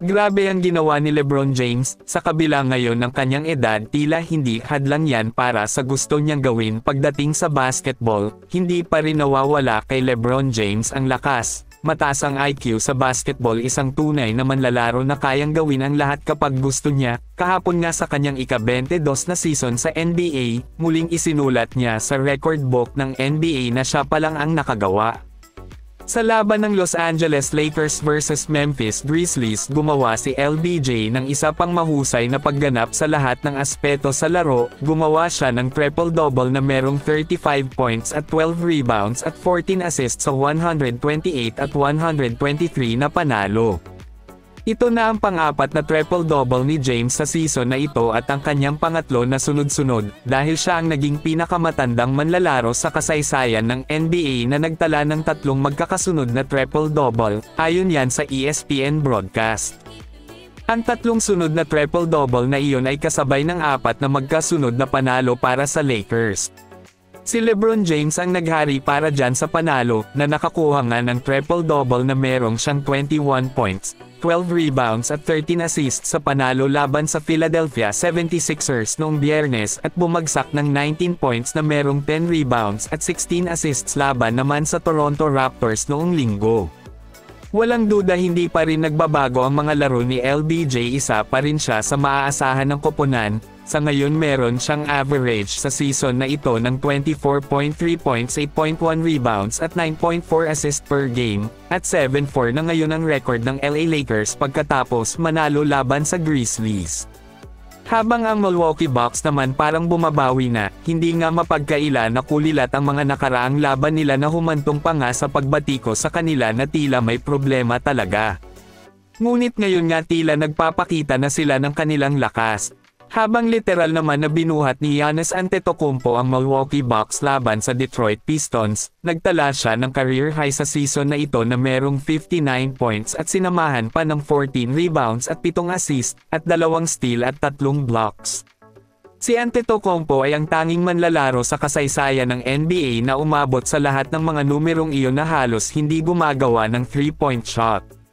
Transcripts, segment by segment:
Grabe ang ginawa ni LeBron James, sa kabila ngayon ng kanyang edad tila hindi hadlang yan para sa gusto niyang gawin pagdating sa basketball, hindi pa rin nawawala kay LeBron James ang lakas. Mataas ang IQ sa basketball, isang tunay na manlalaro na kayang gawin ang lahat kapag gusto niya. Kahapon nga sa kanyang ika-22 na season sa NBA, muling isinulat niya sa record book ng NBA na siya pa lang ang nakagawa. Sa laban ng Los Angeles Lakers vs Memphis Grizzlies, gumawa si LBJ ng isa pang mahusay na pagganap sa lahat ng aspeto sa laro. Gumawa siya ng triple-double na merong 35 points at 12 rebounds at 14 assists sa 128 at 123 na panalo. Ito na ang pang-apat na triple-double ni James sa season na ito at ang kanyang pangatlo na sunod-sunod, dahil siya ang naging pinakamatandang manlalaro sa kasaysayan ng NBA na nagtala ng tatlong magkakasunod na triple-double, ayon yan sa ESPN broadcast. Ang tatlong sunod na triple-double na iyon ay kasabay ng apat na magkasunod na panalo para sa Lakers. Si LeBron James ang naghari para dyan sa panalo, na nakakuha nga ng triple-double na merong siyang 21 points, 12 rebounds at 13 assists sa panalo laban sa Philadelphia 76ers noong Biyernes at bumagsak ng 19 points na merong 10 rebounds at 16 assists laban naman sa Toronto Raptors noong Linggo. Walang duda hindi pa rin nagbabago ang mga laro ni LBJ, isa pa rin siya sa maaasahan ng koponan. Sa ngayon meron siyang average sa season na ito ng 24.3 points, 8.1 rebounds at 9.4 assists per game, at 7-4 na ngayon ang record ng LA Lakers pagkatapos manalo laban sa Grizzlies. Habang ang Milwaukee Bucks naman parang bumabawi na, hindi nga mapagkaila na kulilat ang mga nakaraang laban nila na humantong pa nga sa pagbatiko sa kanila na tila may problema talaga. Ngunit ngayon nga tila nagpapakita na sila ng kanilang lakas. Habang literal naman na binuhat ni Giannis Antetokounmpo ang Milwaukee Bucks laban sa Detroit Pistons, nagtala siya ng career high sa season na ito na merong 59 points at sinamahan pa ng 14 rebounds at 7 assists, at 2 steal at 3 blocks. Si Antetokounmpo ay ang tanging manlalaro sa kasaysayan ng NBA na umabot sa lahat ng mga numerong iyon na halos hindi gumagawa ng 3-point shot.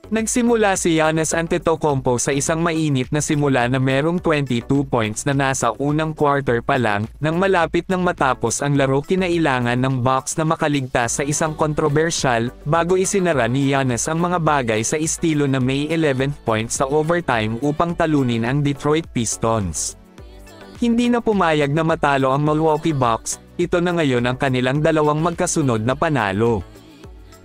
Nagsimula si Giannis Antetokounmpo sa isang mainit na simula na merong 22 points na nasa unang quarter pa lang, nang malapit nang matapos ang laro kinailangan ng Bucks na makaligtas sa isang kontrobersyal, bago isinara ni Giannis ang mga bagay sa estilo na may 11 points sa overtime upang talunin ang Detroit Pistons. Hindi na pumayag na matalo ang Milwaukee Bucks, ito na ngayon ang kanilang dalawang magkasunod na panalo.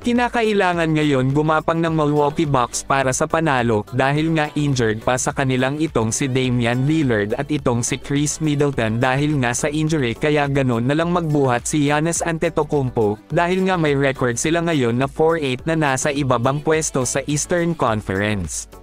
Kinakailangan ngayon gumapang ng Milwaukee Bucks para sa panalo, dahil nga injured pa sa kanilang itong si Damian Lillard at itong si Chris Middleton dahil nga sa injury, kaya ganon na lang magbuhat si Giannis Antetokounmpo, dahil nga may record sila ngayon na 4-8 na nasa ibabang pwesto sa Eastern Conference.